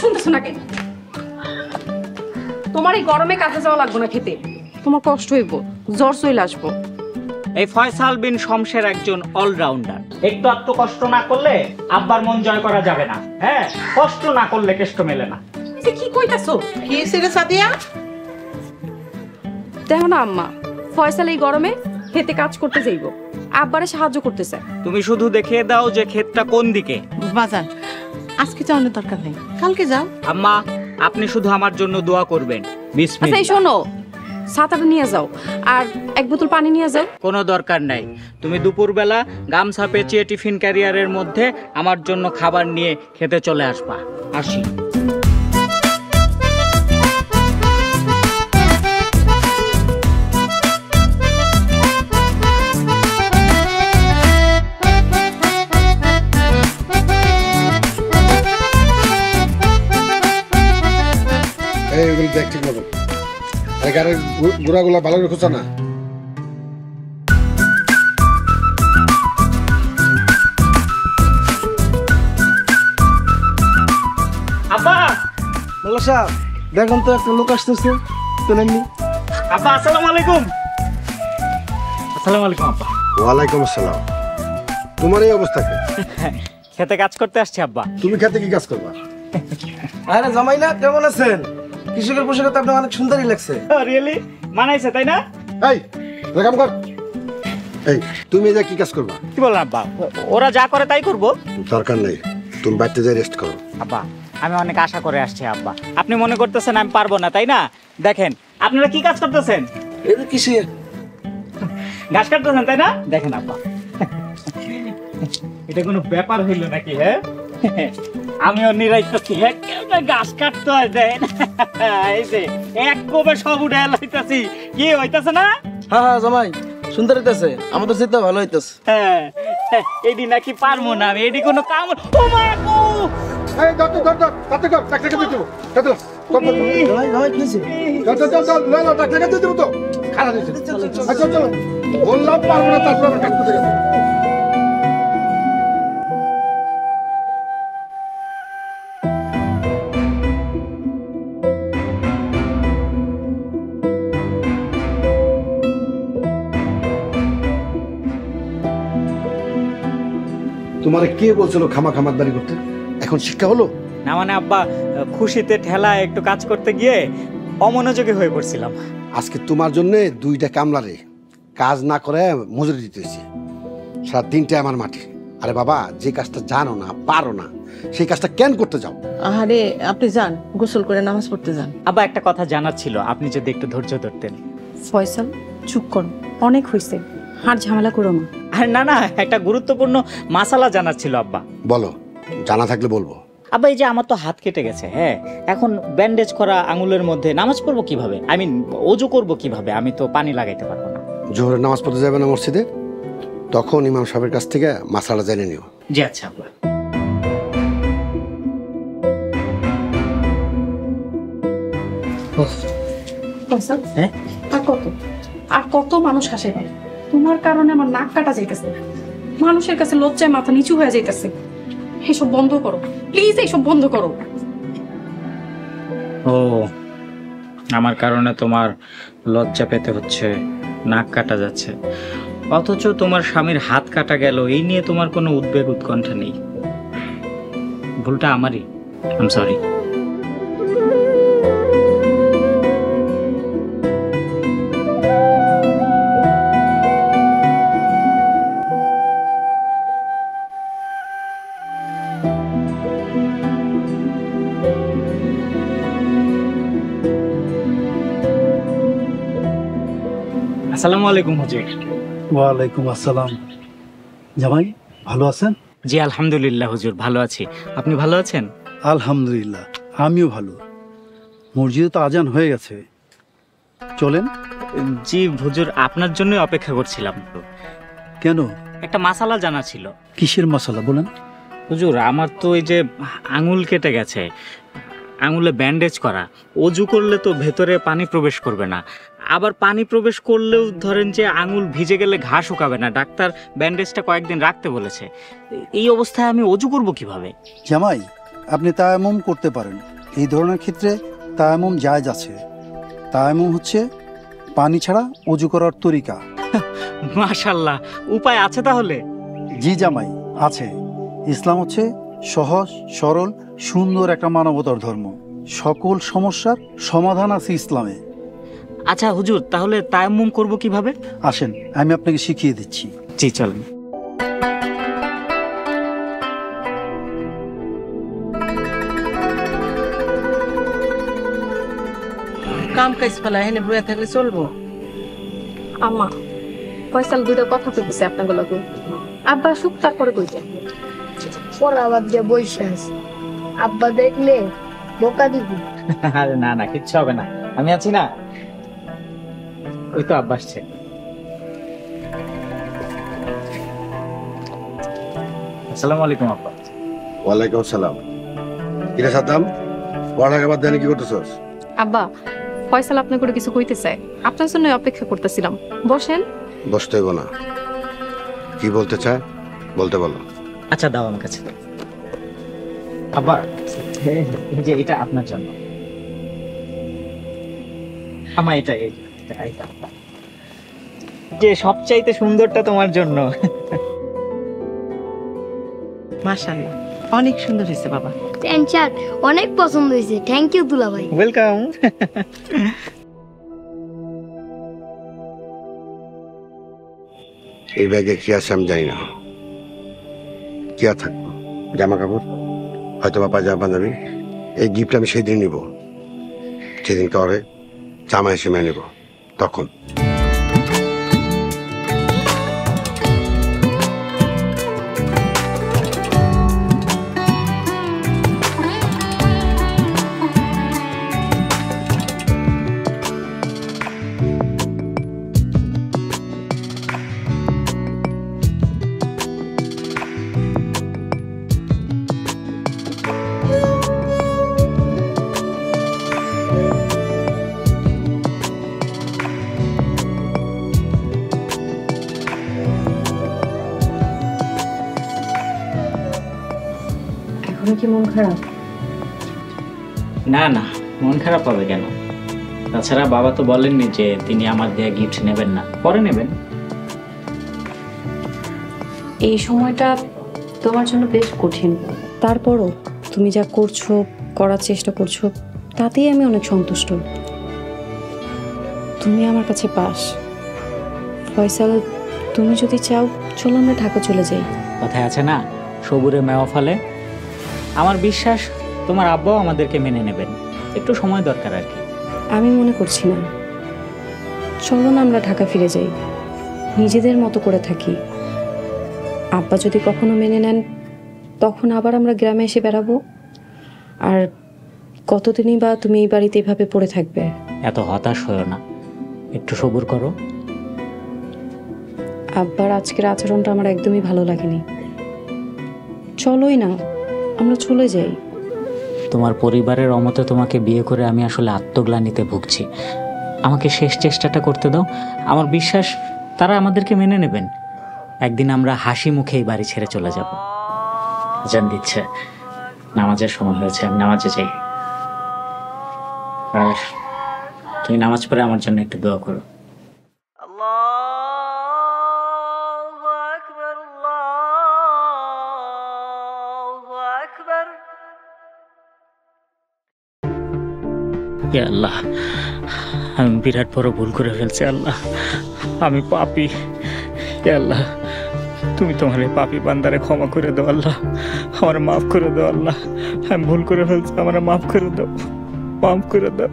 শুনতেছো নাকি? তোমার এই গরমে কাজে যাওয়া লাগবে না, খেতে তোমার কষ্ট হইব, জ্বর চলে আসবো। এই ফয়সাল বিন শমশের একজন অলরাউন্ডার। একটু আত্ম কষ্ট না করলে আব্বার মন জয় করা যাবে না। হ্যাঁ, কষ্ট না করলে কেষ্ট মেলে না। কি কইতাছো? কি ছেলে সাদিয়া? দেখো না আম্মা, ফয়সাল এই গরমে খেতে কাজ করতে যাইব, আব্বারে সাহায্য করতেছে। তুমি শুধু দেখিয়ে দাও যে ক্ষেতটা কোন দিকে। বাজান, আজকে যাওয়ার দরকার নেই, কালকে যাও। আম্মা, আপনি শুধু আমার জন্য দোয়া করবেন। আচ্ছা বিসমিল্লাহ। এই শোনো, ছাতাটা নিয়ে যাও আর এক বোতল পানি নিয়ে যাও। কোনো দরকার নাই, তুমি দুপুরবেলা গামছা পেঁচিয়ে টিফিন ক্যারিয়ারের মধ্যে আমার জন্য খাবার নিয়ে খেতে চলে আসবা। আসি। এইগুলো দেখ ঠিক মতো, গাড়ির গোড়াগুলা ভালো করে খুঁজা না। আব্বা, মোল্লা সাহেব দেখুন তো একটা লোক আসতেছে, শোনেননি? আব্বা আসসালামু আলাইকুম। আসসালামু আলাইকুম আব্বা। ওয়ালাইকুম আসসালাম। তোমার এই অবস্থা কি? খেতে কাজ করতে আসছি আব্বা। তুমি খেতে কি কাজ করবা? আরে জামাই না, কেমন আছেন? কৃষকের পোশাকে তো আপনার অনেক সুন্দরই লাগছে। রিয়েলি মানাইছে তাই না? এই কাম কর। এই তুমি এই যে কি কাজ করবা? কি বলেন আব্বা, ওরা যা করে তাই করব। দরকার নেই, তুমি বাড়িতে যাই রেস্ট করো। আব্বা, আমি অনেক আশা করে আসছি আব্বা। আপনি মনে করতেছেন আমি পারবো না তাই না? দেখেন আপনারা কি কাজ করতেছেন। এই যে কিসে ঘাস কাটতেছেন তাই না? দেখেন আব্বা, এটা কোনো ব্যাপার হইল নাকি? হ্যাঁ, আমিও নিরাইতেছি। ঘাস কাটতে হয় দেন, এই যে এক কোবে সব উঠে লাইতেছি। কি হইতাছে না? হ্যাঁ হ্যাঁ জামাই, সুন্দর হইতেছে, আমাদের সেটা ভালো হইতেছে। হ্যাঁ, এডি নাকি পারবো না আমি, এডি কোনো কাম। ও মা গো! এই ধর তাতে কর, টাকা দিতে দেবো। চল জামাই জামাই কি হইছে? না টাকা দিতে দেবো তো। খারাপ হয়েছে। চল বললাম পারবো না, তারপর আমার কাজ করতে গেছে। তোমারে কে বলছিল খামাদারি করতে? এখন শিক্ষা হলো না মানে আব্বা, খুশিতে ঠেলায় একটু কাজ করতে গিয়ে অমনোযোগী হয়ে পড়ছিলাম। আজকে তোমার জন্য দুইটা কামলারে কাজ না করে মজুরি দিতে হয়েছে। সারা দিনটা আমার মাটি। আরে বাবা, যে কাজটা জানো না, পারো না, সেই কাজটা কেন করতে যাও? আরে আপনি যান, গোসল করে নামাজ পড়তে যান। আব্বা, একটা কথা জানার ছিল, আপনি যদি একটু ধৈর্য ধরতেন। ফয়সাল চুপ করো, অনেক হয়েছে, আর ঝামেলা করো না। আরে না না, একটা গুরুত্বপূর্ণ মাসালা জানার ছিল আব্বা। বলো, জানা থাকলে বলবো। আব্বা, এই যে আমার তো হাত কেটে গেছে, হ্যাঁ, এখন ব্যান্ডেজ করা আঙুলের মধ্যে নামাজ পড়বো কিভাবে? আই মিন অজু করবো কিভাবে? আমি তো পানি লাগাইতে পারবো না। জোহরের নামাজ পড়তে যাবে না মসজিদে, তখন ইমাম সাহেবের কাছ থেকে মাসালা জেনে নিও। জি আচ্ছা আব্বা। ফয়সাল, হ্যাঁ? আর কত মানুষ হাসে ভাই, তোমার কারণে আমার নাক কাটা যাইতেছে, মানুষের কাছে লজ্জায় মাথা নিচু হয়ে যাইতেছে। এসব বন্ধ করো প্লিজ, এইসব বন্ধ করো। ও, আমার কারণে তোমার লজ্জা পেতে হচ্ছে, নাক কাটা যাচ্ছে, অথচ তোমার স্বামীর হাত কাটা গেল, এই নিয়ে তোমার কোনো উদ্বেগ উৎকণ্ঠা নেই। ভুলটা আমারই, আই এম সরি। আসসালামু আলাইকুম হুজুর। ওয়ালাইকুম আসসালাম। জামাই ভালো আছেন? জি আলহামদুলিল্লাহ হুজুর, ভালো আছি। আপনি ভালো আছেন? আলহামদুলিল্লাহ, আমিও ভালো। মসজিদে তো আজান হয়ে গেছে, চলেন। জি হুজুর, আপনার জন্যই অপেক্ষা করছিলাম। কেন? একটা মাসালা জানা ছিল। কিসের মশলা বলেন? হুজুর, আমার তো এই যে আঙুল কেটে গেছে, আঙুলে ব্যান্ডেজ করা, অজু করলে তো ভেতরে পানি প্রবেশ করবে না, আবার পানি প্রবেশ করলেও ধরেন যে আঙুল ভিজে গেলে ঘা শুকাবে না, ডাক্তার ব্যান্ডেজটা কয়েকদিন রাখতে বলেছে। এই অবস্থায় আমি অজু করব কিভাবে? জামাই, আপনি তায়াম্মুম করতে পারেন, এই ধরনের ক্ষেত্রে তায়াম্মুম জায়েজ আছে। তায়াম্মুম হচ্ছে পানি ছাড়া অজু করার তরিকা। মাশাল্লাহ, উপায় আছে তাহলে? জি জামাই, আছে। ইসলাম হচ্ছে সহজ সরল সুন্দর একটা মানবতার ধর্ম। সকল সমস্যার সমাধান আছে ইসলামে। আচ্ছা হুজুর, তাহলে তায়াম্মুম করব কিভাবে? আসেন, আমি আপনাকে শিখিয়ে দিচ্ছি। জি চলেন। কাম কাজ ফেলা এনে বয়ে থাকলে চলবো? আম্মা, ফয়সাল দুইটা কথা কইতেছে আপনাকে লগে। আব্বা সুখ তারপরে কইতে। পড়া বাদ দিয়ে বসে আছে, আব্বা দেখলে বোকা দিবি। আরে না না, কিচ্ছু হবে না, আমি আছি না। ওই তো আব্বা আসছে। আসসালামু আলাইকুম আব্বা। ওয়ালাইকুম আসসালাম। কিরে সাদ্দাম, পড়ালেখা বাদ দিয়ে কি করতেছস? আব্বা, ফয়সাল আপনাকে করে কিছু কইতে চায়, আপনার জন্য অপেক্ষা করতেছিলাম। বসেন। বসতে হইব না। কি বলতে চায় বলতে বলো। আচ্ছা দাও আমার কাছে। আব্বা, এই যে এটা আপনার জন্য। আমা এটা এইটা যে সবচাইতে সুন্দরটা তোমার জন্য। মাশাআল্লাহ, অনেক সুন্দর হয়েছে বাবা। টেনশন অনেক পছন্দ হয়েছে, থ্যাংক ইউ দুলা ভাই। ওয়েলকাম। এই ব্যাগে কি আছে আমি জানি না। কি আর থাকবো? জামা কাপড়, হয়তো বা পায়জামা পাঞ্জাবি। এই গিফট আমি সেই দিন নিব যেদিন করে জামা এসে মেনে নিব, তখন। এখন কি মন খারাপ? না না, মন খারাপ হবে কেন? তাছাড়া বাবা তো বলেননি যে তিনি আমার দেয়া গিফট নেবেন না, পরে নেবেন। এই সময়টা তোমার জন্য বেশ কঠিন, তারপরও তুমি যা করছো, করার চেষ্টা করছো, তাতেই আমি অনেক সন্তুষ্ট। তুমি আমার কাছে পাস। ফয়সাল, তুমি যদি চাও চলো আমরা ঢাকা চলে যাই। কথায় আছে না, সবুরে মেওয়া ফলে। আমার বিশ্বাস তোমার আব্বাও আমাদেরকে মেনে নেবেন, একটু সময় দরকার আর কি। আমি মনে করছি না। চলো না আমরা ঢাকা ফিরে যাই, নিজেদের মতো করে থাকি। আব্বা যদি কখনো মেনে নেন, তখন আবার আমরা গ্রামে এসে বেড়াবো। আর কতদিনই বা তুমি এই বাড়িতে এভাবে পড়ে থাকবে? এত হতাশ হয়েও না, একটু সবুর করো। আব্বার আজকের আচরণটা আমার একদমই ভালো লাগেনি। চলোই না, আমরা চলে যাই। তোমার পরিবারের অমতে তোমাকে বিয়ে করে আমি আসলে আত্মগ্লানিতে ভুগছি। আমাকে শেষ চেষ্টাটা করতে দাও, আমার বিশ্বাস তারা আমাদেরকে মেনে নেবেন। একদিন আমরা হাসি মুখে এই বাড়ি ছেড়ে চলে যাব। আজান দিচ্ছে, নামাজের সময় হয়েছে, আমি নামাজে যাই। আর তুমি নামাজ পড়ে আমার জন্য একটু দোয়া করো। হে আল্লাহ, আমি বিরাট বড় ভুল করে ফেলছি। আল্লাহ, আমি পাপী। হে আল্লাহ, তুমি তোমার এই পাপী বান্দারে ক্ষমা করে দাও। আল্লাহ, আমার মাফ করে দাও। আল্লাহ, আমি ভুল করে ফেলছি, আমার মাফ করে দাও, মাফ করে দাও।